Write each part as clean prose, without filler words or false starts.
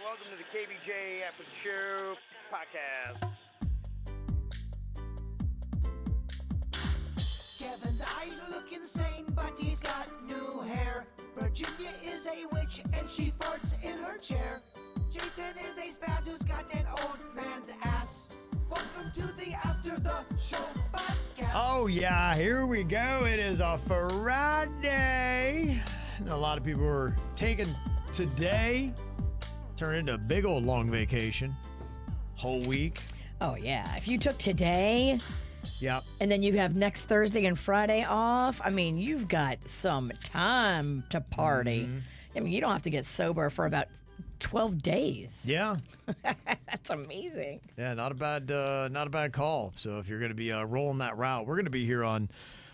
welcome to the KVJ After the Show podcast. Kevin's eyes look insane, but he's got new hair. Virginia is a witch, and she farts in her chair. Jason is a spaz who's got an old man's ass. Welcome to the After the Show podcast. Oh, yeah, here we go. It is a Friday. A lot of people are taking today, turn into a big old long vacation. Whole week. Oh, yeah. If you took today, Yep. and then you have next Thursday and Friday off, I mean, you've got some time to party. I mean, you don't have to get sober for about 12 days. Yeah. That's amazing. Yeah, not a bad call. So if you're going to be rolling that route, we're going to be here on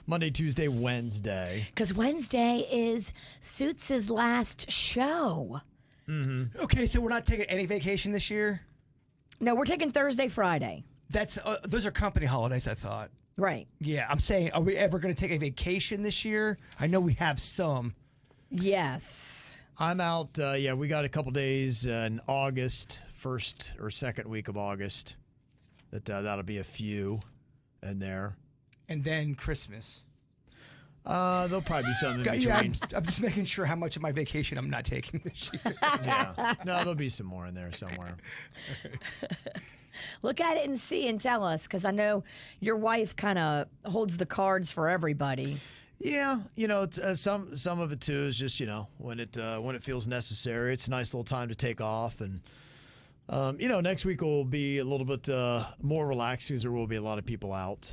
Monday, Tuesday, Wednesday. Because Wednesday is Suits' last show. Okay, so we're not taking any vacation this year? No, we're taking Thursday, Friday. That's those are company holidays, I thought. Right. Yeah, I'm saying, are we ever going to take a vacation this year? I know we have some. Yes. I'm out. We got a couple days in August, first or second week of August. That'll be a few in there. And then Christmas. There'll probably be some in between. Yeah, I'm just making sure how much of my vacation I'm not taking this year. Yeah. No, there'll be some more in there somewhere. Look at it and see and tell us, because I know your wife kind of holds the cards for everybody. Yeah, it's, some of it too is just when it feels necessary. It's a nice little time to take off, and next week will be a little bit more relaxed because there will be a lot of people out.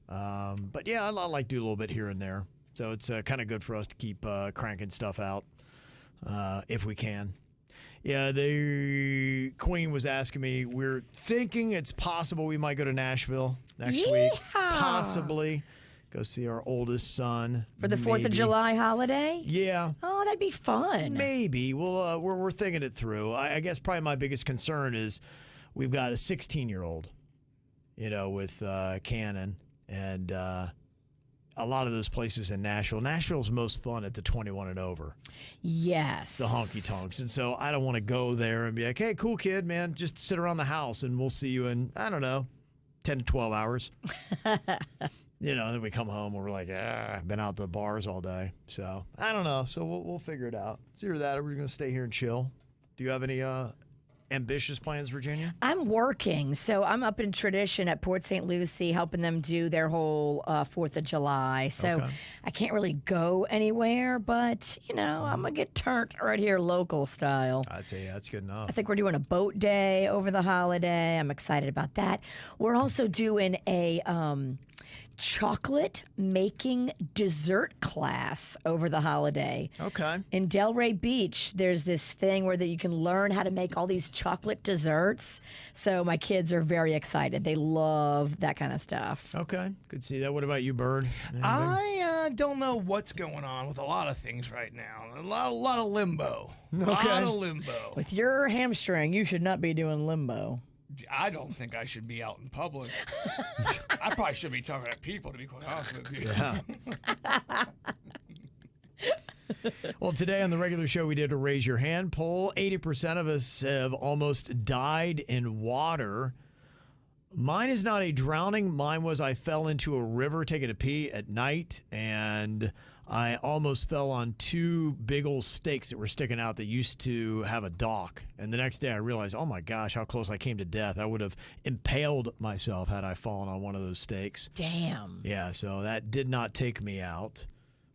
But yeah, I like to do a little bit here and there, so it's kind of good for us to keep cranking stuff out if we can. Yeah, the Queen was asking me. We're thinking it's possible we might go to Nashville next week, possibly. Go see our oldest son. For the 4th of July holiday? Yeah. Oh, that'd be fun. Maybe. We're thinking it through. I guess probably my biggest concern is we've got a 16-year-old, with Cannon. And a lot of those places in Nashville. Nashville's most fun at the 21 and over. Yes. The honky tonks. And so I don't want to go there and be like, hey, cool kid, man, just sit around the house and we'll see you in, 10 to 12 hours. Then we come home and we're like, I've been out to the bars all day. So I don't know. So we'll figure it out. It's either that or we're going to stay here and chill. Do you have any ambitious plans, Virginia? I'm working. So I'm up in Tradition at Port St. Lucie helping them do their whole 4th of July. So Okay. I can't really go anywhere, but, I'm going to get turned right here local style. I'd say that's good enough. I think we're doing a boat day over the holiday. I'm excited about that. We're also doing a chocolate making dessert class over the holiday. Okay. In Delray Beach, there's this thing where that you can learn how to make all these chocolate desserts. So my kids are very excited. They love that kind of stuff. Okay. Could see that. What about you, Bird? Anything? I don't know what's going on with a lot of things right now. A lot of limbo. A lot of limbo. With your hamstring, you should not be doing limbo. I don't think I should be out in public. I probably should be talking to people, to be quite honest with you. Yeah. Well, today on the regular show, we did a raise your hand poll. 80% of us have almost died in water. Mine is not a drowning. Mine was I fell into a river taking a pee at night, and I almost fell on two big old stakes that were sticking out that used to have a dock. And the next day I realized, oh my gosh, how close I came to death. I would have impaled myself had I fallen on one of those stakes. Damn. Yeah, so that did not take me out.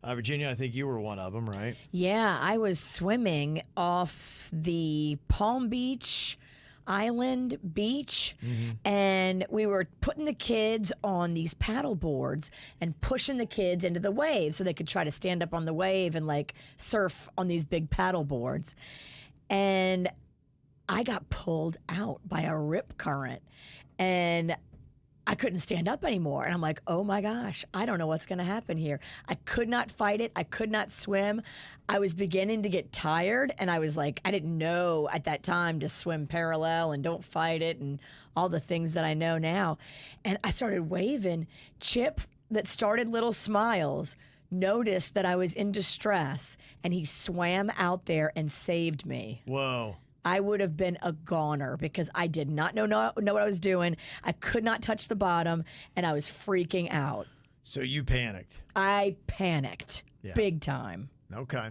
Virginia, I think you were one of them, right? Yeah, I was swimming off the Palm Beach Island beach, and we were putting the kids on these paddle boards and pushing the kids into the wave so they could try to stand up on the wave and like surf on these big paddle boards. And I got pulled out by a rip current, and I couldn't stand up anymore. And I'm like, oh my gosh, I don't know what's going to happen here. I could not fight it. I could not swim. I was beginning to get tired. And I was like, I didn't know at that time to swim parallel and don't fight it and all the things that I know now. And I started waving. Chip, that started Little Smiles, noticed that I was in distress, and he swam out there and saved me. Whoa. I would have been a goner because I did not know what I was doing. I could not touch the bottom, and I was freaking out. So you panicked. I panicked big time. Okay.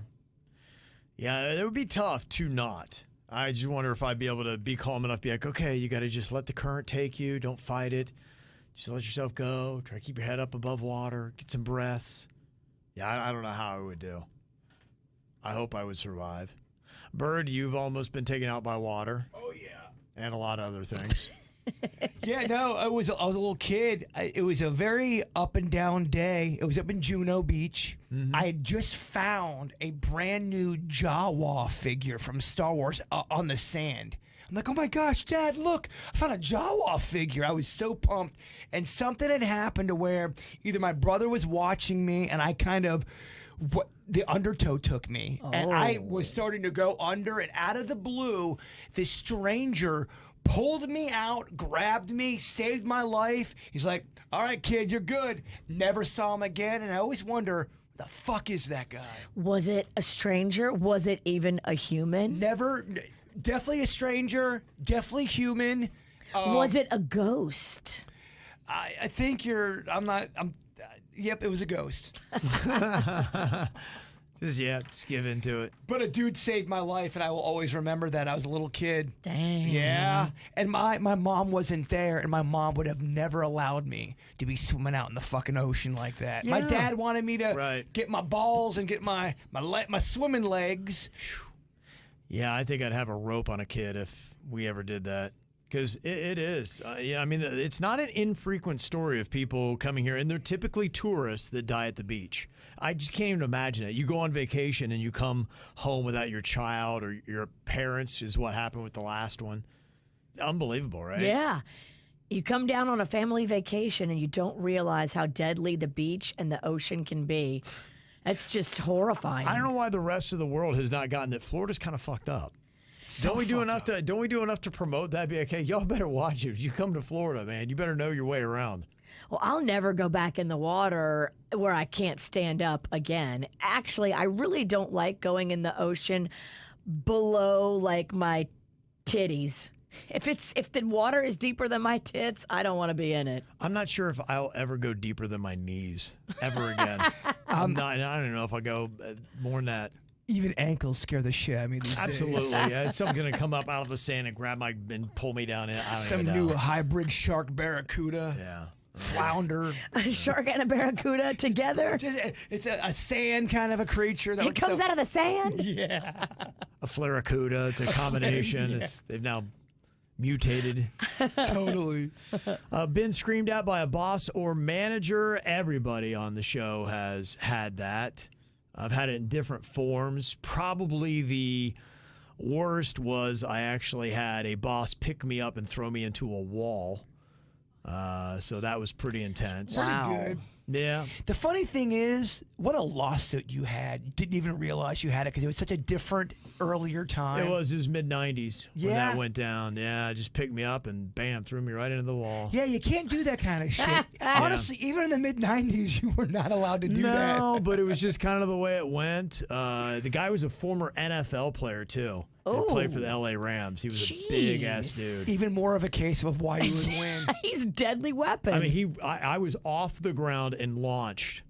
Yeah, it would be tough to not. I just wonder if I'd be able to be calm enough to be like, okay, you got to just let the current take you. Don't fight it. Just let yourself go. Try to keep your head up above water. Get some breaths. Yeah, I don't know how I would do. I hope I would survive. Bird, you've almost been taken out by water. Oh, yeah. And a lot of other things. Yeah, no, I was a little kid. It was a very up and down day. It was up in Juno Beach. I had just found a brand new Jawa figure from Star Wars on the sand. I'm like, oh my gosh, Dad, look, I found a Jawa figure. I was so pumped. And something had happened to where either my brother was watching me and I kind of, the undertow took me. And I was starting to go under, and out of the blue, this stranger pulled me out, grabbed me, saved my life. He's like, all right, kid, you're good. Never saw him again. And I always wonder, the fuck is that guy? Was it a stranger? Was it even a human? Never, definitely a stranger, definitely human. Was it a ghost? I think yep, it was a ghost. Just give into it. But a dude saved my life, and I will always remember that. I was a little kid. Dang. Yeah. And my mom wasn't there, and my mom would have never allowed me to be swimming out in the fucking ocean like that. My dad wanted me to get my balls and get my swimming legs. Yeah, I think I'd have a rope on a kid if we ever did that. Because it is. Yeah, I mean, it's not an infrequent story of people coming here, and they're typically tourists that die at the beach. I just can't even imagine it. You go on vacation and you come home without your child or your parents, is what happened with the last one. Unbelievable, right? Yeah. You come down on a family vacation and you don't realize how deadly the beach and the ocean can be. It's just horrifying. I don't know why the rest of the world has not gotten it. Florida's kind of fucked up. Don't we do enough to promote that? Be okay. Y'all better watch it. You come to Florida, man. You better know your way around. Well, I'll never go back in the water where I can't stand up again. Actually, I really don't like going in the ocean below like my titties. If the water is deeper than my tits, I don't want to be in it. I'm not sure if I'll ever go deeper than my knees ever again. I don't know if I'll go more than that. Even ankles scare the shit out of me these days. Absolutely. Yeah, it's something going to come up out of the sand and and pull me down in. I don't Some even know. new hybrid shark barracuda. Yeah. Flounder. A shark and a barracuda together? It's a sand kind of a creature. It comes out of the sand? Yeah. A flaracuda. It's a combination. Yeah. They've now mutated. Totally. Been screamed at by a boss or manager. Everybody on the show has had that. I've had it in different forms. Probably the worst was I actually had a boss pick me up and throw me into a wall. So that was pretty intense. Wow. Pretty good. Yeah. The funny thing is, what a lawsuit you had. Didn't even realize you had it because it was such a different, earlier time. It was mid-'90s when Yeah. that went down. Yeah, just picked me up and bam, threw me right into the wall. Yeah, you can't do that kind of shit. Honestly, even in the mid-'90s, you were not allowed to do that. No, but it was just kind of the way it went. The guy was a former NFL player, too. He played for the L.A. Rams. He was a big-ass dude. Even more of a case of why you would win. He's a deadly weapon. I mean, I was off the ground and launched,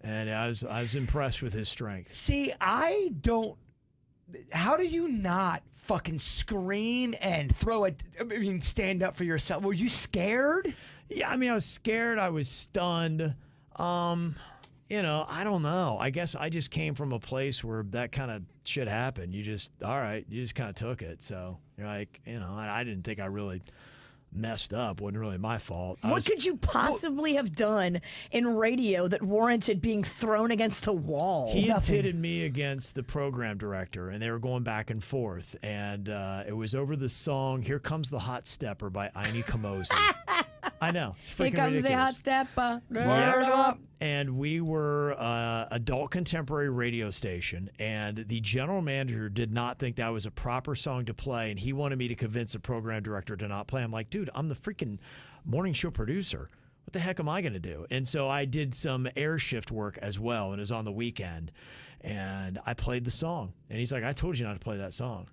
and I was impressed with his strength. See, I don't. How do you not fucking scream and stand up for yourself? Were you scared? Yeah, I mean, I was scared. I was stunned. I don't know. I guess I just came from a place where that kind of shit happened. You just kind of took it. So you're like, I didn't think I really messed up. Wasn't really my fault. What could you possibly have done in radio that warranted being thrown against the wall? He had pitted me against the program director, and they were going back and forth. And it was over the song "Here Comes the Hot Stepper" by Aini Kamosi. I know. It's freaking Here comes ridiculous. the hot stepper. Yeah. And we were adult contemporary radio station, and the general manager did not think that was a proper song to play, and he wanted me to convince the program director to not play. I'm like, dude, I'm the freaking morning show producer. What the heck am I going to do? And so I did some air shift work as well, and it was on the weekend, and I played the song. And he's like, I told you not to play that song.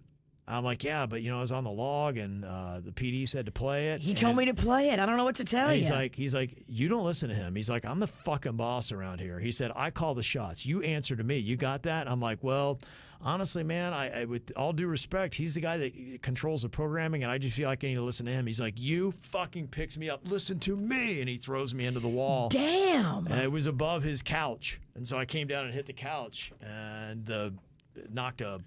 I'm like, yeah, but I was on the log and the PD said to play it. He told me to play it. I don't know what to tell you. He's like, you don't listen to him. He's like, I'm the fucking boss around here. He said, I call the shots. You answer to me. You got that? I'm like, well, honestly, man, I with all due respect, he's the guy that controls the programming, and I just feel like I need to listen to him. He's like, you fucking picks me up. Listen to me. And he throws me into the wall. Damn. And it was above his couch. And so I came down and hit the couch and knocked a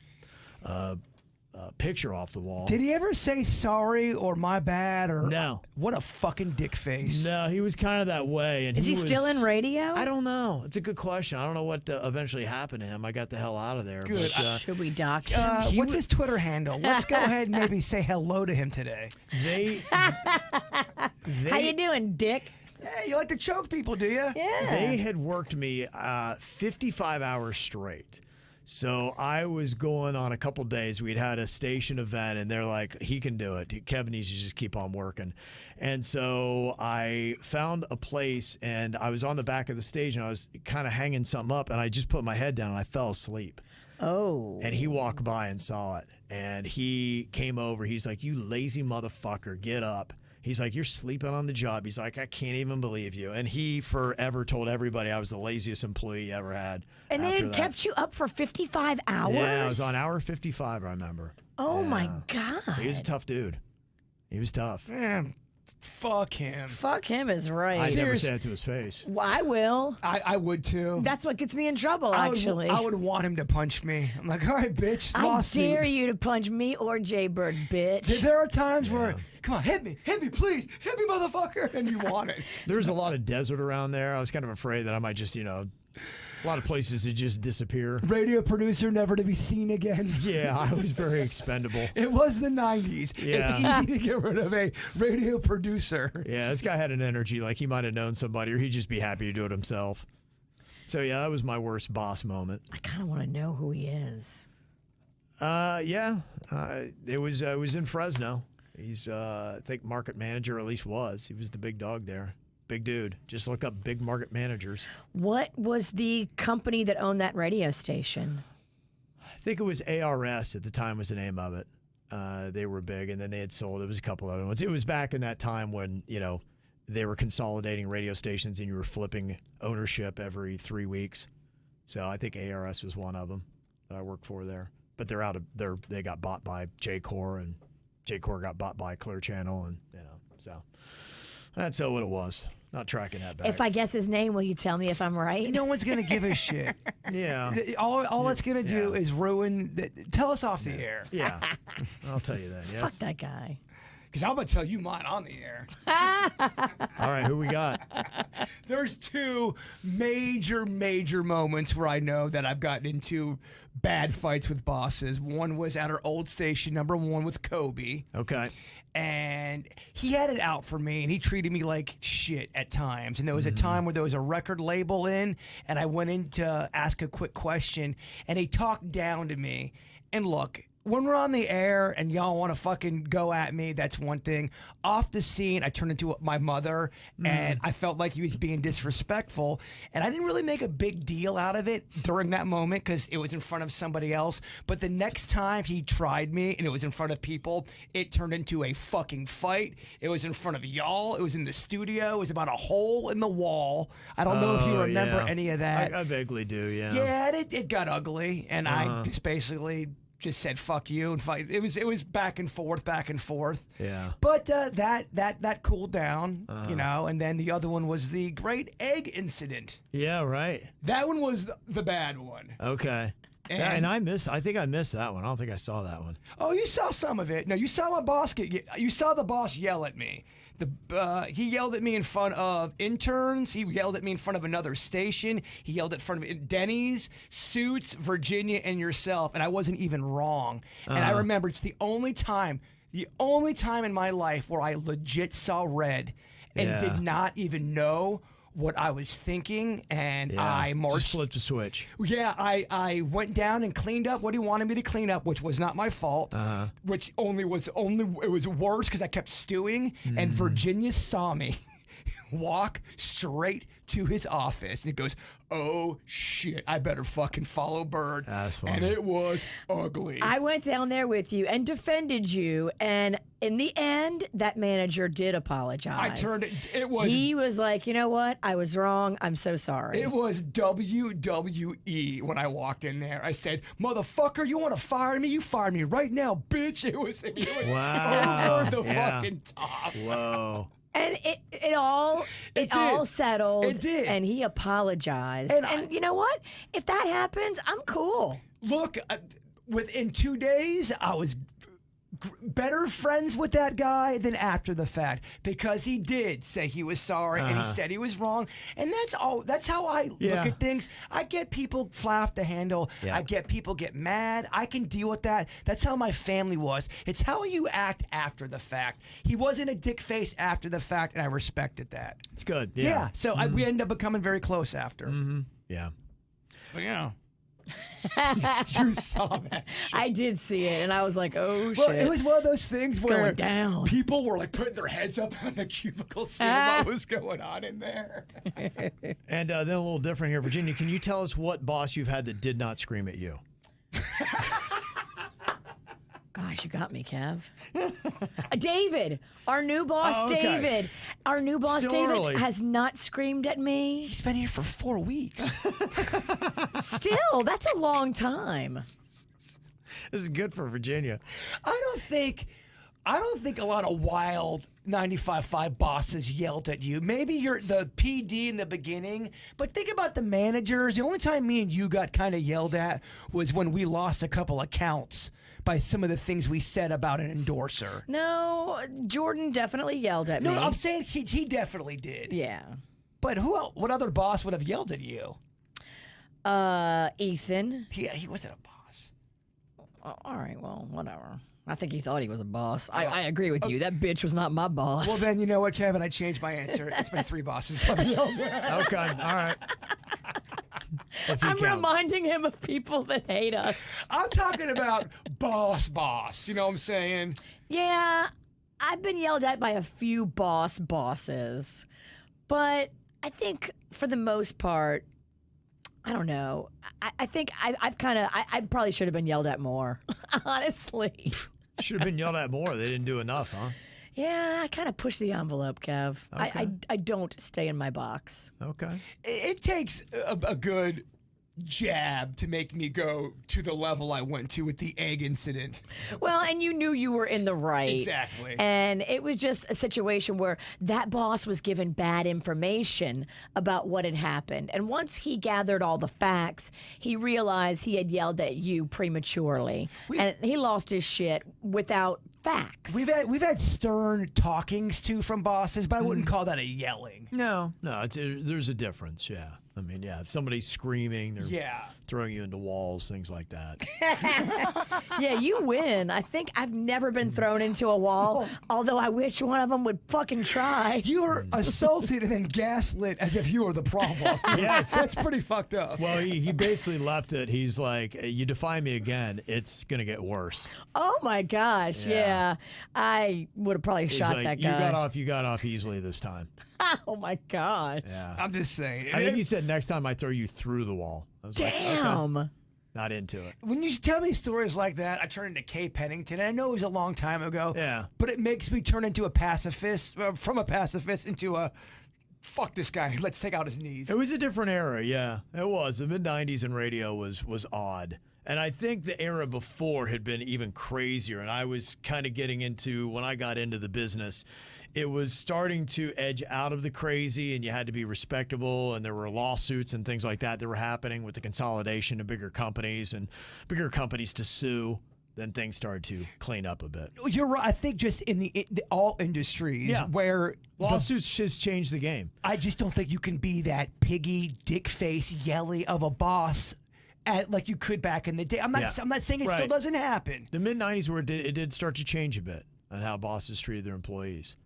picture off the wall. Did he ever say sorry or my bad or No? What a fucking dick face. No, he was kind of that way. And Is he still in radio? I don't know. It's a good question. I don't know what eventually happened to him. I got the hell out of there. Good. But, Should we dox him? What's his Twitter handle? Let's go ahead and maybe say hello to him today. How you doing, Dick? Hey, you like to choke people, do you? Yeah. They had worked me 55 hours straight. So I was going on a couple days. We'd had a station event, and they're like, he can do it. Kevin needs to just keep on working. And so I found a place, and I was on the back of the stage, and I was kind of hanging something up, and I just put my head down, and I fell asleep. Oh. And he walked by and saw it. And he came over. He's like, you lazy motherfucker, get up. He's like, you're sleeping on the job. He's like, I can't even believe you. And he forever told everybody I was the laziest employee he ever had. And they had kept you up for 55 hours? Yeah, I was on hour 55, I remember. Oh, my God. He was a tough dude. He was tough. Man, fuck him. Fuck him is right. I never said it to his face. Well, I will. I would too. That's what gets me in trouble, actually. I would want him to punch me. I'm like, all right, bitch, I lawsuit. dare you to punch me or Jbird, bitch. There are times where, come on, hit me, please, hit me, motherfucker, and you want it. There's a lot of desert around there. I was kind of afraid that I might just, a lot of places that just disappear. Radio producer never to be seen again. Yeah, I was very expendable. It was the 90s. Yeah. It's easy to get rid of a radio producer. Yeah, this guy had an energy like he might have known somebody, or he'd just be happy to do it himself. So yeah, that was my worst boss moment. I kind of want to know who he is. It was in Fresno. He's I think market manager, or at least was. He was the big dog there. Big dude. Just look up big market managers. What was the company that owned that radio station? I think it was ARS at the time was the name of it. They were big, and then they had sold. It was a couple other ones. It was back in that time when, they were consolidating radio stations and you were flipping ownership every 3 weeks. So I think ARS was one of them that I worked for there. But they got bought by J-Core, and J-Core got bought by Clear Channel, and so that's what it was. Not tracking that back. If I guess his name, will you tell me if I'm right? No one's going to give a shit. Yeah. All it's going to do is ruin. Tell us off the air. Yeah. I'll tell you that. Fuck Yes. that guy. Because I'm going to tell you mine on the air. All right, who we got? There's two major moments where I know that I've gotten into bad fights with bosses. One was at our old station, number one, with Kobe. Okay. And he had it out for me, and he treated me like shit at times. And there was a time where there was a record label in, and I went in to ask a quick question, and he talked down to me. And look, when we're on the air and y'all want to fucking go at me, that's one thing. Off the scene, I turned into my mother, and I felt like he was being disrespectful. And I didn't really make a big deal out of it during that moment because it was in front of somebody else. But the next time he tried me and it was in front of people, it turned into a fucking fight. It was in front of y'all. It was in the studio. It was about a hole in the wall. I don't know if you remember any of that. I vaguely do, yeah. Yeah, it got ugly. And I just basically just said fuck you and fight. It was back and forth. Yeah. But that cooled down, and then the other one was the Great Egg Incident. Yeah, right. That one was the bad one. Okay. And I think I missed that one. I don't think I saw that one. Oh, you saw some of it. No, you saw my boss you saw the boss yell at me. He yelled at me in front of interns. He yelled at me in front of another station. He yelled at front of Denny's, Suits, Virginia, and yourself. And I wasn't even wrong. And I remember it's the only time in my life where I legit saw red and did not even know what I was thinking, and I marched. Just flipped a switch. Yeah, I went down and cleaned up what he wanted me to clean up, which was not my fault. Which it was worse because I kept stewing, and Virginia saw me. walk straight to his office, and he goes, "Oh shit, I better fucking follow Bird." That's funny. And it was ugly. I went down there with you and defended you, and in the end, that manager did apologize. I turned it. It was. He was like, "You know what? I was wrong. I'm so sorry." It was WWE when I walked in there. I said, "Motherfucker, you want to fire me? You fire me right now, bitch!" It was Wow. over the Yeah. fucking top. Whoa. And it all settled. It did. And he apologized. And And, you know what? If that happens, I'm cool. Look, within 2 days, I was better friends with that guy than after the fact, because he did say he was sorry and he said he was wrong, and that's all. That's how I look at things. I get people fly off the handle. Yeah. I get people get mad. I can deal with that. That's how my family was. It's how you act after the fact. He wasn't a dick face after the fact, and I respected that. It's good. Yeah. Yeah. So we ended up becoming very close after. Yeah. But yeah. You saw that. I did see it, and I was like, "Oh Well, shit!" it was one of those things where going down. people were like putting their heads up on the cubicle, seeing what was going on in there. And then a little different here, Virginia. Can you tell us what boss you've had that did not scream at you? Gosh, you got me, Kev. David, our new boss, Oh, okay. David. Our new boss, Still David, early. has not screamed at me. He's been here for 4 weeks. Still, that's a long time. This is good for Virginia. I don't think a lot of wild 95.5 bosses yelled at you. Maybe you're the PD in the beginning, but think about the managers. The only time me and you got kind of yelled at was when we lost a couple accounts by some of the things we said about an endorser. No, Jordan definitely yelled at me. No, I'm saying he definitely did. Yeah. But who else, what other boss would have yelled at you? Ethan. He wasn't a boss. All right, well, whatever. I think he thought he was a boss. I agree with you. That bitch was not my boss. Well, then, you know what, Kevin? I changed my answer. It's been 3 bosses. I've yelled at. Okay. All right. If he I'm counts. reminding him of people that hate us. I'm talking about boss. You know what I'm saying? Yeah, I've been yelled at by a few bosses, but I think for the most part, I don't know. I think I've kind of, I probably should have been yelled at more, honestly. Should have been yelled at more. They didn't do enough, huh? Yeah, I kind of push the envelope, Kev. Okay. I don't stay in my box. Okay. It takes a good jab to make me go to the level I went to with the egg incident. Well, and you knew you were in the right. Exactly. And it was just a situation where that boss was given bad information about what had happened. And once he gathered all the facts, he realized he had yelled at you prematurely. And he lost his shit without facts. We've had stern talkings too from bosses, but I wouldn't call that a yelling. No, there's a difference. Yeah. I mean, yeah, if somebody's screaming, they're throwing you into walls, things like that. Yeah, you win. I think I've never been thrown into a wall, although I wish one of them would fucking try. You were assaulted and then gaslit as if you were the problem. Yes. That's pretty fucked up. Well, he basically left it. He's like, you defy me again, it's going to get worse. Oh my gosh, yeah. I would have probably He's shot like, that guy. You got off easily this time. Oh my gosh. Yeah. I'm just saying. I think he said next time I throw you through the wall. I was like, okay, Damn. not into it. When you tell me stories like that, I turn into Kay Pennington. And I know it was a long time ago. Yeah. But it makes me turn into a pacifist, from a pacifist into a fuck this guy. Let's take out his knees. It was a different era, yeah. It was. The mid-'90s in radio was odd. And I think the era before had been even crazier. And I was kind of getting into, when I got into the business, it was starting to edge out of the crazy, and you had to be respectable, and there were lawsuits and things like that were happening with the consolidation of bigger companies and bigger companies to sue. Then things started to clean up a bit. You're right. I think just in the all industries where Lawsuits just changed the game. I just don't think you can be that piggy, dick face, yelly of a boss like you could back in the day. I'm not saying it still doesn't happen. The mid-'90s where it did start to change a bit on how bosses treated their employees.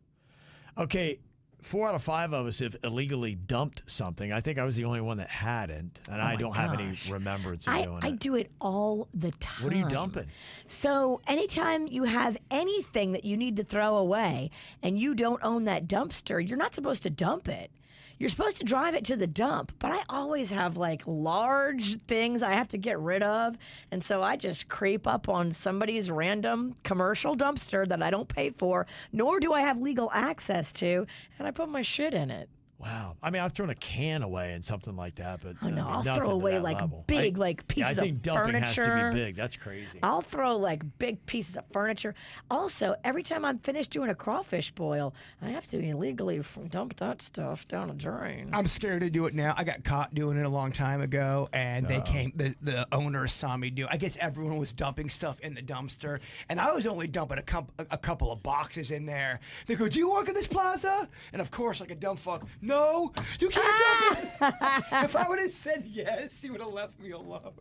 Okay, 4 out of 5 of us have illegally dumped something. I think I was the only one that hadn't, and I don't have any remembrance of doing I it. do it all the time. What are you dumping? So anytime you have anything that you need to throw away and you don't own that dumpster, you're not supposed to dump it. You're supposed to drive it to the dump, but I always have like large things I have to get rid of. And so I just creep up on somebody's random commercial dumpster that I don't pay for, nor do I have legal access to, and I put my shit in it. Wow. I mean, I've thrown a can away and something like that, but Oh, no, I mean, I'll nothing throw to away that like level. big like pieces I think of dumping furniture. has to be big. That's crazy. I'll throw like big pieces of furniture. Also, every time I'm finished doing a crawfish boil, I have to illegally dump that stuff down a drain. I'm scared to do it now. I got caught doing it a long time ago, and they came. The owners saw me do. I guess everyone was dumping stuff in the dumpster, and I was only dumping a couple of boxes in there. They go, "Do you work at this plaza?" And of course, like a dumb fuck, no, you can't dump it. If I would have said yes, he would have left me alone.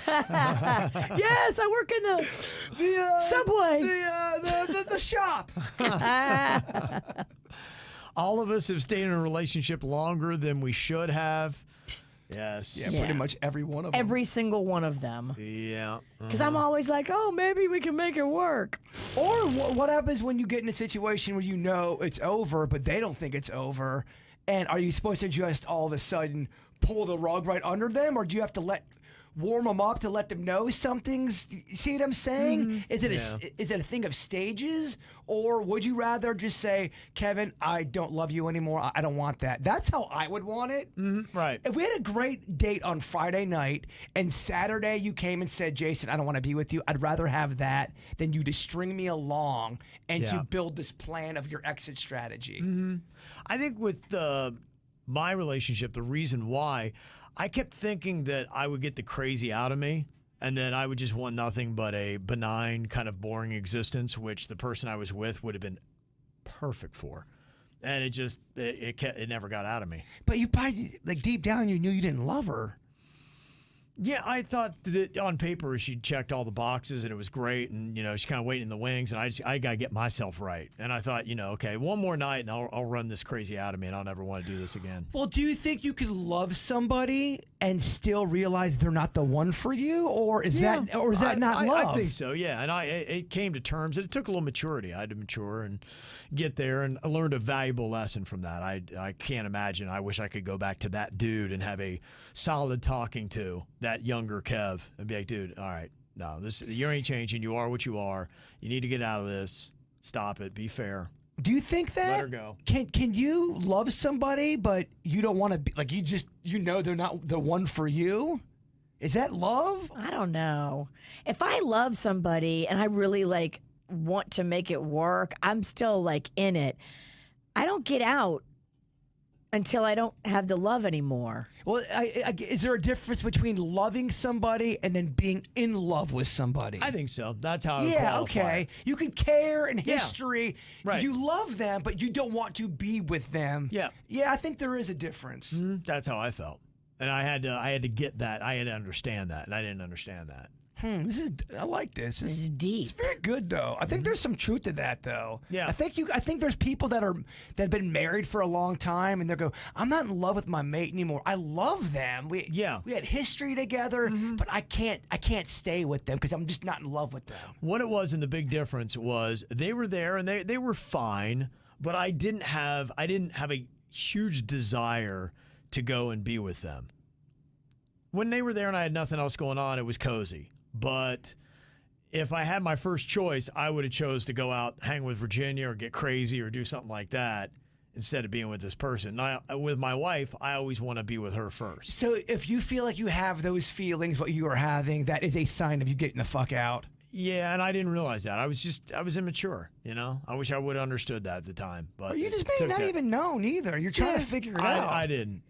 Yes, I work in the Subway. The shop. All of us have stayed in a relationship longer than we should have. Yes. Yeah, Yeah. pretty much every one of them. Every single one of them. Yeah. Because I'm always like, oh, maybe we can make it work. Or what happens when you get in a situation where you know it's over, but they don't think it's over? And are you supposed to just all of a sudden pull the rug right under them, or do you have to warm them up to let them know something's? See what I'm saying? Is it is it a thing of stages, or would you rather just say, Kevin, I don't love you anymore. I don't want that. That's how I would want it. Right. If we had a great date on Friday night and Saturday you came and said, Jason, I don't want to be with you, I'd rather have that than you to string me along and to build this plan of your exit strategy. I think with my relationship, the reason why I kept thinking that I would get the crazy out of me, and then I would just want nothing but a benign, kind of boring existence, which the person I was with would have been perfect for. And it never got out of me. But you probably, like, deep down, you knew you didn't love her. Yeah, I thought that on paper she checked all the boxes and it was great, and she's kind of waiting in the wings, and I got to get myself right. And I thought, okay, one more night and I'll run this crazy out of me, and I'll never want to do this again. Well, do you think you could love somebody and still realize they're not the one for you, or is that not love? I think so. Yeah, and it came to terms. It took a little maturity. I had to mature and get there, and I learned a valuable lesson from that. I can't imagine. I wish I could go back to that dude and have a solid talking to that younger Kev and be like, dude, all right, no, you ain't changing. You are what you are. You need to get out of this. Stop it. Be fair. Do you think that? Let her go. Can you love somebody but you don't want to be like, they're not the one for you? Is that love? I don't know. If I love somebody and I really like want to make it work, I'm still like in it. I don't get out until I don't have the love anymore. Well, is there a difference between loving somebody and then being in love with somebody? I think so. That's how I would Yeah, qualify okay. it. You can care in history. Right. You love them, but you don't want to be with them. Yeah. Yeah, I think there is a difference. That's how I felt. And I had to get that. I had to understand that, and I didn't understand that. I like this. This is deep. It's very good, though. I think there's some truth to that, though. Yeah. I think there's people that have been married for a long time, and they go, I'm not in love with my mate anymore. I love them. We had history together, but I can't stay with them because I'm just not in love with them. What it was, and the big difference was, they were there and they were fine, but I didn't have a huge desire to go and be with them. When they were there and I had nothing else going on, it was cozy. But if I had my first choice, I would have chose to go out, hang with Virginia, or get crazy, or do something like that instead of being with this person. Now, with my wife, I always want to be with her first. So if you feel like you have those feelings, what you are having, that is a sign of you getting the fuck out. Yeah, and I didn't realize that. I was immature, I wish I would have understood that at the time. But Or you just it may took not that- even known either. You're trying to figure it out. I didn't.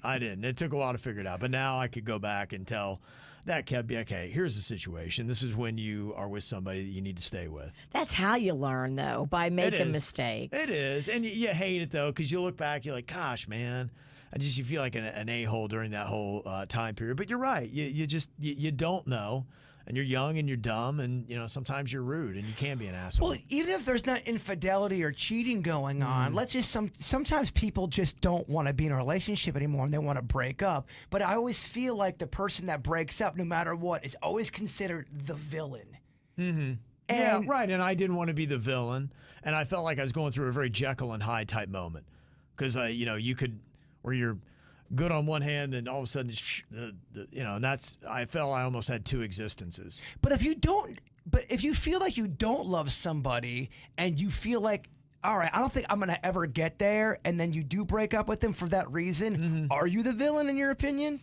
It took a while to figure it out. But now I could go back and tell that Kev, okay, here's the situation. This is when you are with somebody that you need to stay with. That's how you learn, though, by making mistakes. It is. And you hate it, though, because you look back, you're like, gosh, man, you feel like an a-hole during that whole time period. But you're right. You don't know. and you're young and you're dumb, and sometimes you're rude and you can be an asshole. Well, even if there's not infidelity or cheating going on, let's just sometimes people just don't want to be in a relationship anymore and they want to break up. But I always feel like the person that breaks up, no matter what, is always considered the villain. Mm-hmm. Yeah, right. And I didn't want to be the villain, and I felt like I was going through a very Jekyll and Hyde type moment because you could, where you're good on one hand, and all of a sudden, and I felt I almost had two existences. But if you feel like you don't love somebody and you feel like, all right, I don't think I'm going to ever get there, and then you do break up with them for that reason, are you the villain in your opinion?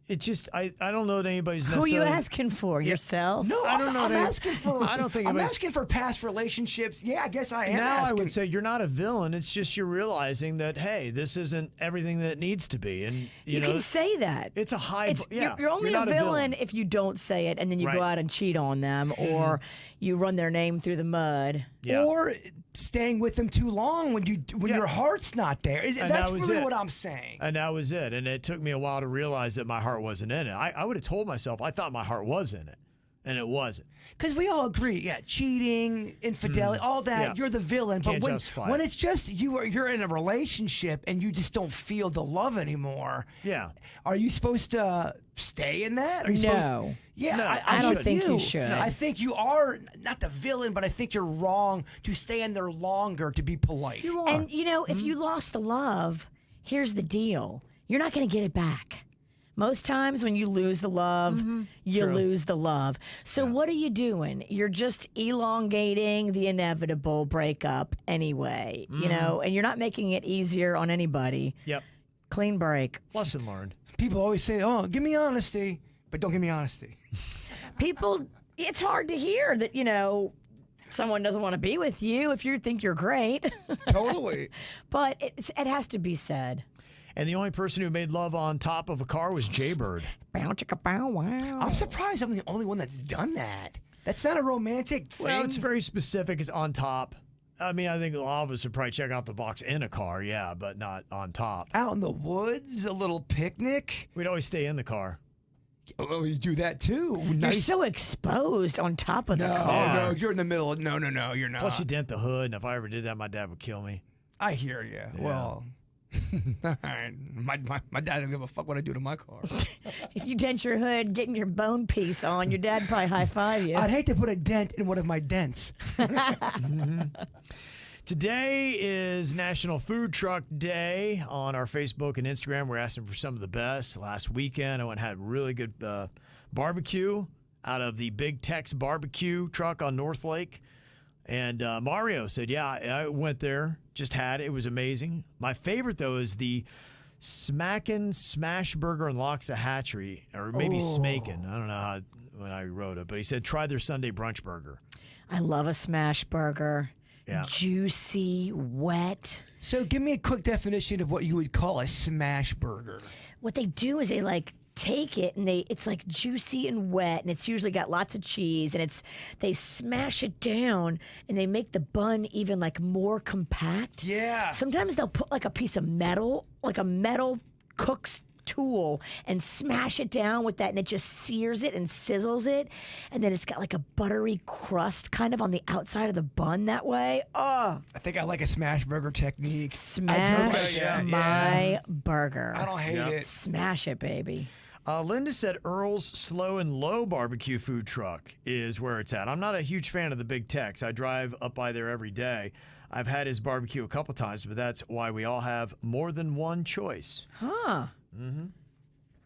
It just, I don't know that anybody's Who are necessarily... you asking for? Yourself? No, I don't know. I'm asking for. I don't think I'm anybody's- asking for past relationships. Yeah, I guess I am. Now asking. I would say you're not a villain. It's just you're realizing that, hey, this isn't everything that it needs to be. And You can say that. it's a high... You're only not a villain if you don't say it and then you go Right. out and cheat on them or you run their name through the mud. Yeah. Or staying with them too long when your heart's not there. That's was really it. what I'm saying. And that was it. And it took me a while to realize that my heart wasn't in it. I would have told myself I thought my heart was in it, and it wasn't. Because we all agree, cheating, infidelity, all that, Yeah. you're the villain. But Can't when justify it. it's just you're in a relationship and you just don't feel the love anymore. Yeah. Are you supposed to stay in that? Are you No. supposed yeah, No, I don't think you should. No, I think you are not the villain, but I think you're wrong to stay in there longer to be polite. You are. And, if you lost the love, here's the deal. You're not going to get it back. Most times when you lose the love, you lose the love. So what are you doing? You're just elongating the inevitable breakup anyway, and you're not making it easier on anybody. Yep. Clean break. Lesson learned. People always say, "Oh, give me honesty," but don't give me honesty. People, it's hard to hear that, someone doesn't want to be with you if you think you're great. Totally. But it has to be said. And the only person who made love on top of a car was Jbird. Bow chicka bow wow. I'm surprised I'm the only one that's done that. That's not a romantic thing. Well, it's very specific. It's on top. I mean, I think a lot of us would probably check out the box in a car, yeah, but not on top. Out in the woods, a little picnic. We'd always stay in the car. Oh, you do that too. You're Nice. so exposed on top of the No, car. no, you're in the middle. No, you're not. Plus, you dent the hood, and if I ever did that, my dad would kill me. I hear you. Well, my dad don't give a fuck what I do to my car. If you dent your hood, getting your bone piece on, your dad probably high five you. I'd hate to put a dent in one of my dents. Today is National Food Truck Day. On our Facebook and Instagram, we're asking for some of the best. Last weekend, I went and had really good barbecue out of the Big Tex barbecue truck on North Lake. And Mario said, yeah, I went there, just had it. It was amazing. My favorite, though, is the Smackin' Smash Burger and Loxahatchee, or maybe Smakin'. I don't know when I wrote it, but he said, try their Sunday brunch burger. I love a smash burger. Yeah. Juicy, wet. So give me a quick definition of what you would call a smash burger. What they do is they take it and it's like juicy and wet, and it's usually got lots of cheese, and they smash it down and they make the bun even more compact. Yeah. Sometimes they'll put a piece of metal, like a metal cook's tool, and smash it down with that, and it just sears it and sizzles it, and then it's got a buttery crust kind of on the outside of the bun that way. Oh, I think I like a smash burger technique. smash my burger. I don't hate it. Smash it, baby. Linda said Earl's Slow and Low barbecue food truck is where it's at. I'm not a huge fan of the Big Tex. I drive up by there every day. I've had his barbecue a couple times, but that's why we all have more than one choice. Huh.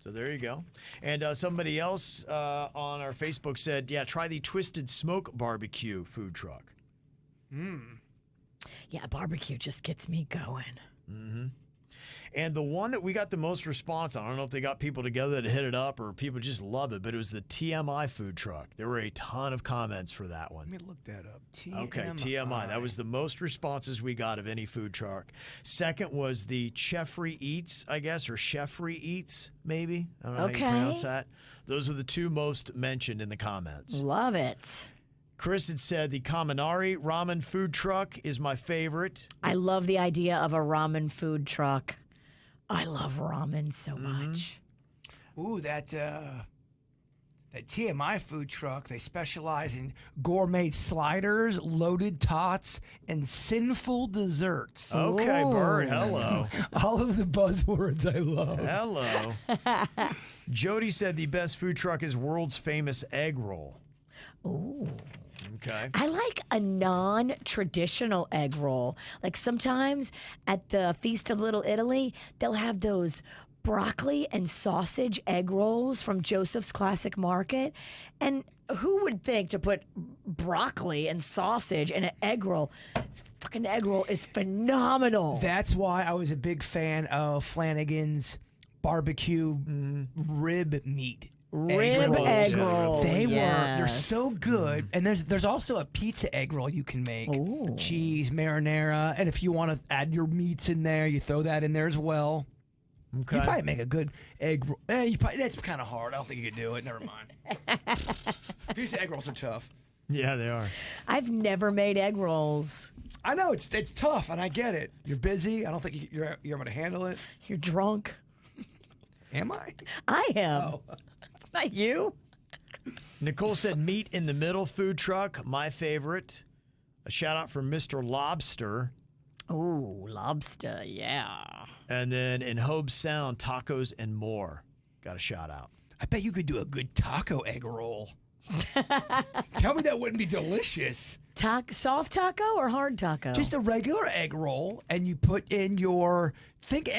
So there you go. And somebody else on our Facebook said, yeah, try the Twisted Smoke barbecue food truck. Yeah, barbecue just gets me going. And the one that we got the most response on, I don't know if they got people together to hit it up or people just love it, but it was the TMI food truck. There were a ton of comments for that one. Let me look that up. Okay, TMI. That was the most responses we got of any food truck. Second was the Cheffrey Eats, I guess, or Cheffrey Eats, maybe. I don't know how you pronounce that. Those are the two most mentioned in the comments. Love it. Chris had said the Kaminari ramen food truck is my favorite. I love the idea of a ramen food truck. I love ramen so much. Ooh, that That TMI food truck, they specialize in gourmet sliders, loaded tots, and sinful desserts. Okay, Bird. Hello. All of the buzzwords I love. Hello. Jody said the best food truck is world's famous egg roll. Ooh. Okay. I like a non-traditional egg roll. Like sometimes at the Feast of Little Italy, they'll have those broccoli and sausage egg rolls from Joseph's Classic Market. And who would think to put broccoli and sausage in an egg roll? Fucking egg roll is phenomenal. That's why I was a big fan of Flanagan's barbecue rib meat. Rib egg rolls. They're so good. And there's also a pizza egg roll you can make. Ooh. Cheese, marinara, and if you want to add your meats in there, you throw that in there as well. Okay. You probably make a good egg roll. That's kind of hard. I don't think you could do it. Never mind. Pizza egg rolls are tough. Yeah, they are. I've never made egg rolls. I know it's tough, and I get it. You're busy. I don't think you're able to handle it. You're drunk. Am I? I am. Oh. Not you. Nicole said meat in the middle food truck, my favorite. A shout out for Mr. Lobster. Ooh, lobster, yeah. And then in Hobe Sound, tacos and more. Got a shout out. I bet you could do a good taco egg roll. Tell me that wouldn't be delicious. Soft taco or hard taco? Just a regular egg roll, and you put in your think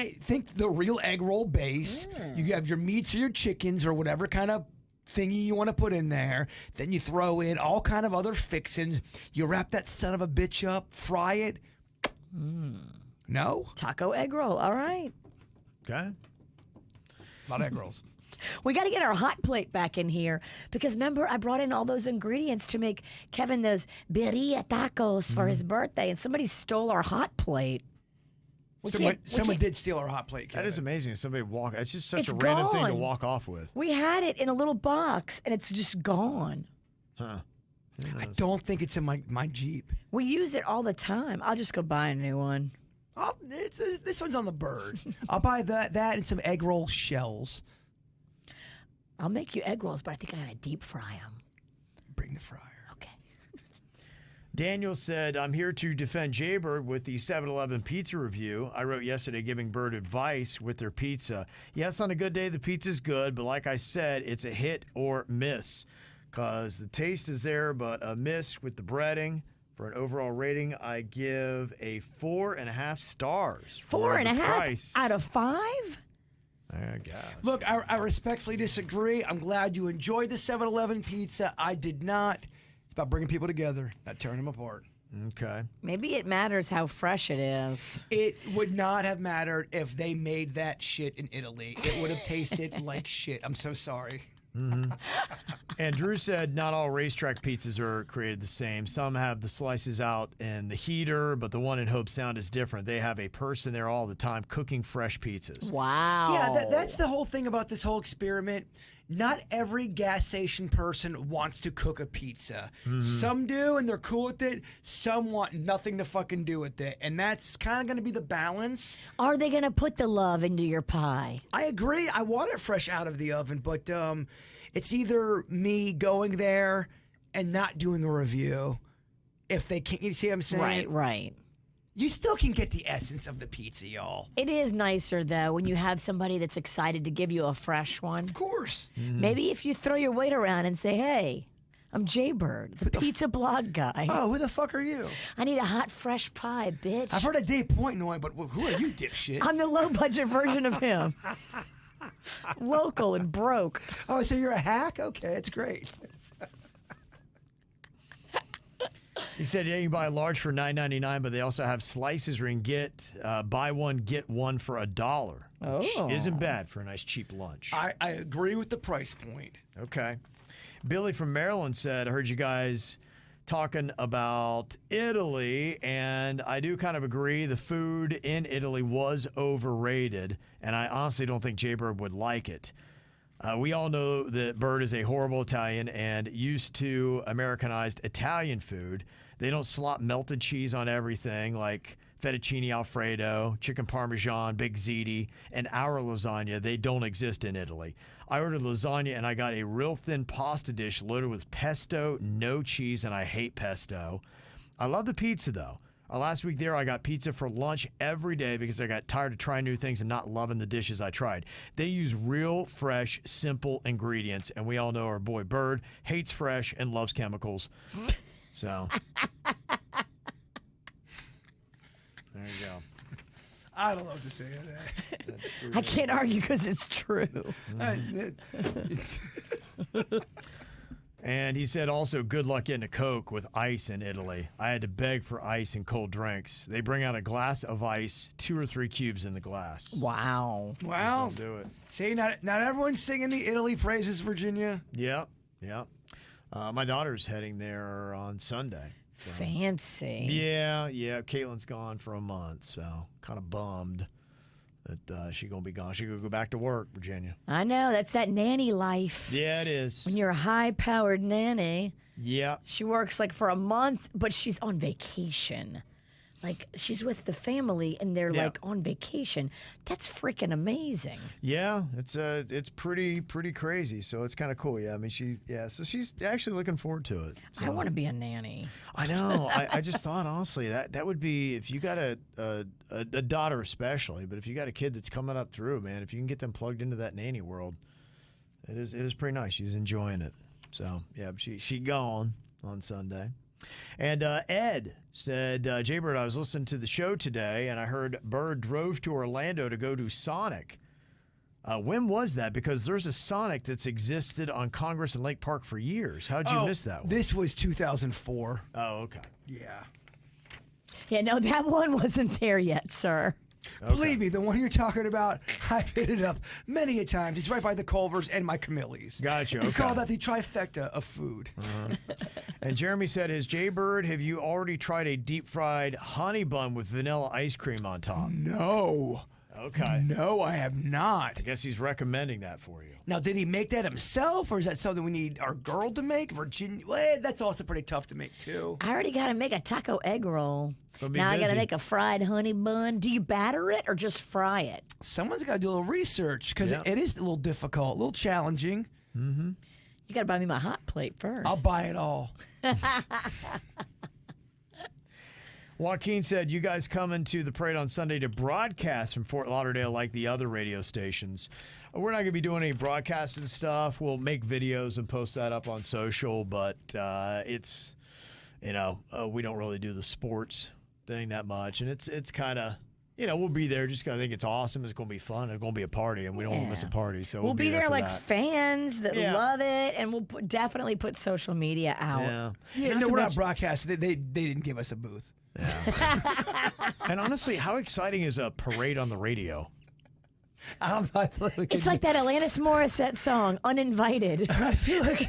the real egg roll base. You have your meats or your chickens or whatever kind of thingy you want to put in there. Then you throw in all kind of other fixins. You wrap that son of a bitch up, fry it. No? Taco egg roll. All right. Okay. A lot of egg rolls. We got to get our hot plate back in here because remember I brought in all those ingredients to make Kevin those birria tacos for his birthday, and somebody stole our hot plate. Someone did steal our hot plate. Kevin. That is amazing. Somebody walk. It's just such It's a random thing to gone. walk off with. We had it in a little box, and it's just gone. Huh. I don't think it's in my Jeep. We use it all the time. I'll just go buy a new one. Oh, this one's on the Bird. I'll buy that and some egg roll shells. I'll make you egg rolls, but I think I gotta deep fry them. Bring the fryer. Okay. Daniel said, I'm here to defend Jbird with the 7-Eleven pizza review. I wrote yesterday giving Bird advice with their pizza. Yes, on a good day, the pizza's good, but like I said, it's a hit or miss because the taste is there, but a miss with the breading. For an overall rating, I give a 4.5 stars. Four and a half price. out of 5? I guess. Look, I respectfully disagree. I'm glad you enjoyed the 7-Eleven pizza. I did not. It's about bringing people together, not tearing them apart. Okay. Maybe it matters how fresh it is. It would not have mattered if they made that shit in Italy. It would have tasted like shit. I'm so sorry. And Drew said not all racetrack pizzas are created the same. Some have the slices out in the heater, but the one in Hope Sound is different. They have a person there all the time cooking fresh pizzas. Wow. Yeah, that's the whole thing about this whole experiment. Not every gas station person wants to cook a pizza. Some do, and they're cool with it. Some want nothing to fucking do with it. And that's kind of going to be the balance. Are they going to put the love into your pie? I agree. I want it fresh out of the oven, but it's either me going there and not doing a review. If they can't, you see what I'm saying? Right. You still can get the essence of the pizza, y'all. It is nicer, though, when you have somebody that's excited to give you a fresh one. Of course. Maybe if you throw your weight around and say, hey, I'm Jbird, the pizza blog guy. Oh, who the fuck are you? I need a hot, fresh pie, bitch. I've heard a Dave Point noise, but who are you, dipshit? I'm the low-budget version of him. Local and broke. Oh, so you're a hack? Okay, that's great. He said, yeah, you can buy a large for $9.99, but they also have slices where you can get buy one, get one for $1. Which Oh. isn't bad for a nice cheap lunch. I agree with the price point. Okay. Billy from Maryland said, I heard you guys talking about Italy, and I do kind of agree. The food in Italy was overrated, and I honestly don't think Jbird would like it. We all know that Bird is a horrible Italian and used to Americanized Italian food. They don't slop melted cheese on everything like fettuccine alfredo, chicken parmesan, big ziti, and our lasagna. They don't exist in Italy. I ordered lasagna and I got a real thin pasta dish loaded with pesto, no cheese, and I hate pesto. I love the pizza though. Last week there, I got pizza for lunch every day because I got tired of trying new things and not loving the dishes I tried. They use real, fresh, simple ingredients, and we all know our boy Bird hates fresh and loves chemicals. So, there you go. I don't know what to say to that. I can't argue because it's true. And he said also, good luck getting a Coke with ice in Italy. I had to beg for ice and cold drinks. They bring out a glass of ice, 2 or 3 cubes in the glass. Wow. Wow. Just don't do it. See, not everyone's singing the Italy phrases, Virginia. Yep. My daughter's heading there on Sunday. So. Fancy. Yeah. Caitlin's gone for a month, so kind of bummed that she's going to be gone. She's going to go back to work, Virginia. I know. That's that nanny life. Yeah, it is. When you're a high-powered nanny. Yeah. She works like for a month, but she's on vacation. Like she's with the family and they're like on vacation. That's freaking amazing. Yeah, it's pretty crazy. So it's kind of cool. Yeah, I mean so she's actually looking forward to it. So. I want to be a nanny. I know. I just thought honestly that would be, if you got a daughter especially, but if you got a kid that's coming up through, man, if you can get them plugged into that nanny world, it is pretty nice. She's enjoying it. So yeah, she gone on Sunday. And Ed said, Jbird, I was listening to the show today, and I heard Bird drove to Orlando to go to Sonic. When was that? Because there's a Sonic that's existed on Congress and Lake Park for years. How'd you miss that one? This was 2004. Oh, okay. Yeah. Yeah, no, that one wasn't there yet, sir. Okay. Believe me, the one you're talking about, I've hit it up many a times. It's right by the Culvers and my Camilles. Gotcha. We call that the trifecta of food. And Jeremy said, Jbird, have you already tried a deep-fried honey bun with vanilla ice cream on top? No. Okay. No, I have not. I guess he's recommending that for you. Now, did he make that himself, or is that something we need our girl to make? Virginia, well, that's also pretty tough to make, too. I already got to make a taco egg roll. Gonna be Now I got to busy. make a fried honey bun. Do you batter it or just fry it? Someone's got to do a little research, because it is a little difficult, a little challenging. Mm-hmm. You got to buy me my hot plate first. I'll buy it all. Joaquin said, you guys coming to the parade on Sunday to broadcast from Fort Lauderdale like the other radio stations. We're not going to be doing any broadcasting stuff. We'll make videos and post that up on social, but it's, we don't really do the sports thing that much. And it's kind of, we'll be there just because I think it's awesome. It's going to be fun. It's going to be a party, and we don't want to miss a party. So we'll be there for like that. fans that love it, and we'll definitely put social media out. Yeah. Yeah, no, we're not broadcasting. They didn't give us a booth. Yeah. And honestly, how exciting is a parade on the radio? It's like that Alanis Morissette song, Uninvited. I feel like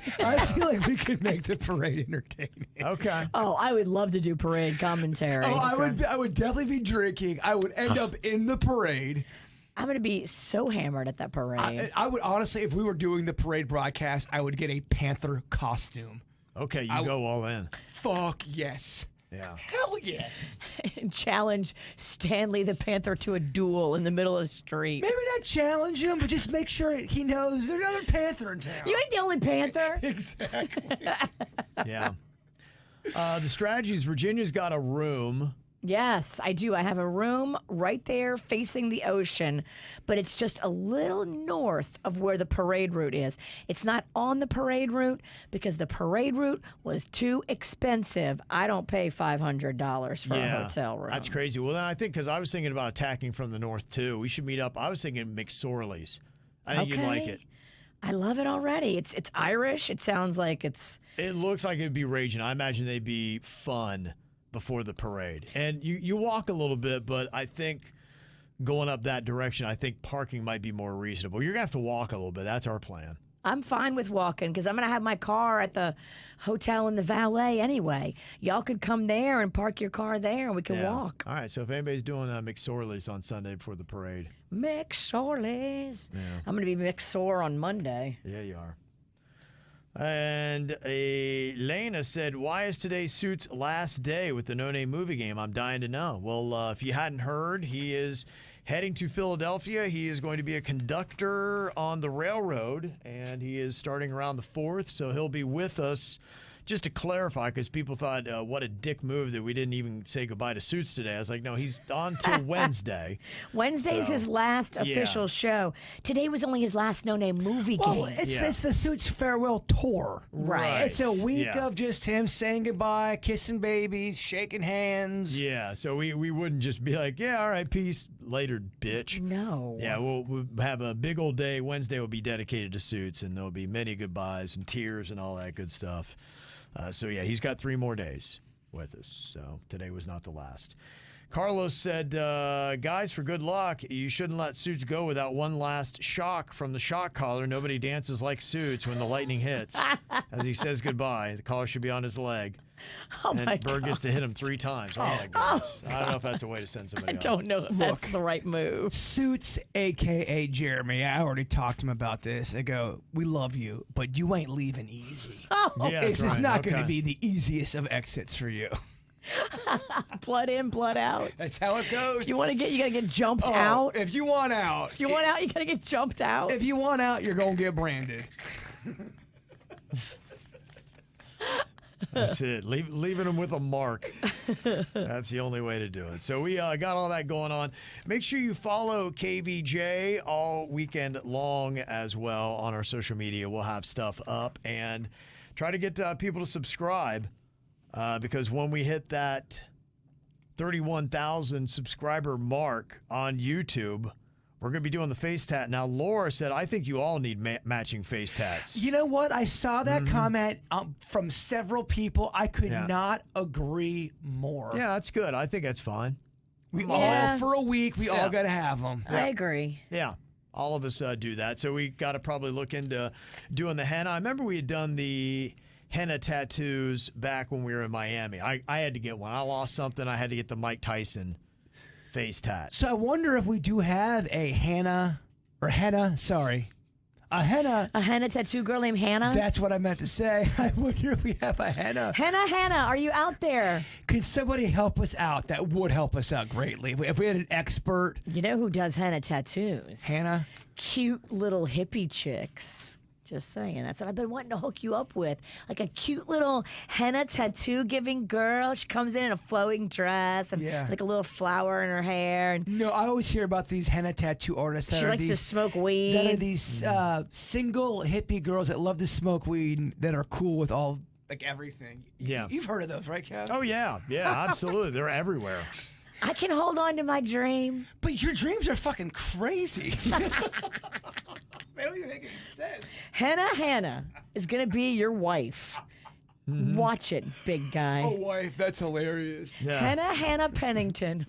we could make the parade entertaining. Okay. Oh, I would love to do parade commentary. Oh, I would definitely be drinking. I would end up in the parade. I'm going to be so hammered at that parade. I would honestly, if we were doing the parade broadcast, I would get a Panther costume. Okay, you go all in. Fuck yes. Yeah. Hell yes. Challenge Stanley the Panther to a duel in the middle of the street. Maybe not challenge him, but just make sure he knows there's another Panther in town. You ain't the only Panther. Exactly. Yeah. The strategy is Virginia's got a room. Yes, I do. I have a room right there facing the ocean, but it's just a little north of where the parade route is. It's not on the parade route because the parade route was too expensive. I don't pay $500 for a hotel room. That's crazy. Well, then I think, because I was thinking about attacking from the north too. We should meet up. I was thinking McSorley's. I think you'd like it. I love it already. It's Irish. It sounds like it's... It looks like it'd be raging. I imagine they'd be fun before the parade. And you walk a little bit, but I think going up that direction, I think parking might be more reasonable. You're going to have to walk a little bit. That's our plan. I'm fine with walking because I'm going to have my car at the hotel in the valet anyway. Y'all could come there and park your car there and we can walk. All right, so if anybody's doing McSorley's on Sunday before the parade. McSorley's. Yeah. I'm going to be McSore on Monday. Yeah, you are. And Elena said, why is today Suits' last day with the No Name Movie Game? I'm dying to know. Well, if you hadn't heard, he is heading to Philadelphia. He is going to be a conductor on the railroad, and he is starting around the 4th, so he'll be with us. Just to clarify, because people thought, what a dick move that we didn't even say goodbye to Suits today. I was like, no, he's on till Wednesday. Wednesday's his last official show. Today was only his last No Name Movie Well, Game. it's the Suits farewell tour. Right. It's a week of just him saying goodbye, kissing babies, shaking hands. Yeah, so we wouldn't just be like, yeah, all right, peace, later, bitch. No. Yeah, we'll have a big old day. Wednesday will be dedicated to Suits, and there'll be many goodbyes and tears and all that good stuff. So, yeah, he's got 3 more days with us. So today was not the last. Carlos said, guys, for good luck, you shouldn't let Suits go without one last shock from the shock collar. Nobody dances like Suits when the lightning hits. As he says goodbye, the collar should be on his leg. Oh, and my Bird gets to hit him 3 times. Oh, my goodness. I don't know if that's a way to send somebody I off. don't know if that's the right move. Suits, a.k.a. Jeremy, I already talked to him about this. I go, we love you, but you ain't leaving easy. Yeah, This that's is right. not going to Okay. be the easiest of exits for you. Blood in, blood out. That's how it goes. You gotta get jumped out. If you want out. If you want out, you gotta get jumped out. If you want out, you're going to get branded. That's it. Leaving them with a mark. That's the only way to do it. So we got all that going on. Make sure you follow KVJ all weekend long as well on our social media. We'll have stuff up and try to get people to subscribe because when we hit that 31,000 subscriber mark on YouTube, we're going to be doing the face tat. Now, Laura said, I think you all need matching face tats. You know what? I saw that comment from several people. I could not agree more. Yeah, that's good. I think that's fine. We Yeah. all, for a week, we all got to have them. I agree. Yeah, all of us do that. So we got to probably look into doing the henna. I remember we had done the henna tattoos back when we were in Miami. I had to get one. I lost something. I had to get the Mike Tyson face tat. So I wonder if we do have a a henna. A henna tattoo girl named Hannah. That's what I meant to say. I wonder if we have a henna. Hannah, are you out there? Could somebody help us out? That would help us out greatly. If we had an expert, You know who does henna tattoos? Hannah. Cute little hippie chicks. Just saying. That's what I've been wanting to hook you up with. Like a cute little henna tattoo giving girl. She comes in a flowing dress and like a little flower in her hair. And No, I always hear about these henna tattoo artists that she are likes to these smoke weed. that are these single hippie girls that love to smoke weed and that are cool with all like everything. Yeah. You've heard of those, right, Kev? Oh, yeah. Yeah, absolutely. They're everywhere. I can hold on to my dream. But your dreams are fucking crazy. They don't even make any sense. Hannah is going to be your wife. Watch it, big guy. Oh, wife, that's hilarious. Yeah. Hannah Pennington.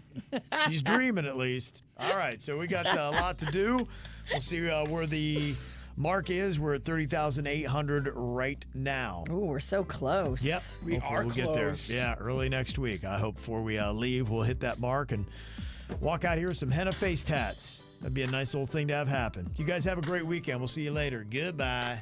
She's dreaming at least. All right, so we got a lot to do. We'll see where the mark is. We're at 30,800 right now. Ooh, we're so close. Yep. We Hopefully are we'll get there. close. Yeah, early next week. I hope before we leave, we'll hit that mark and walk out here with some henna face tats. That'd be a nice little thing to have happen. You guys have a great weekend. We'll see you later. Goodbye.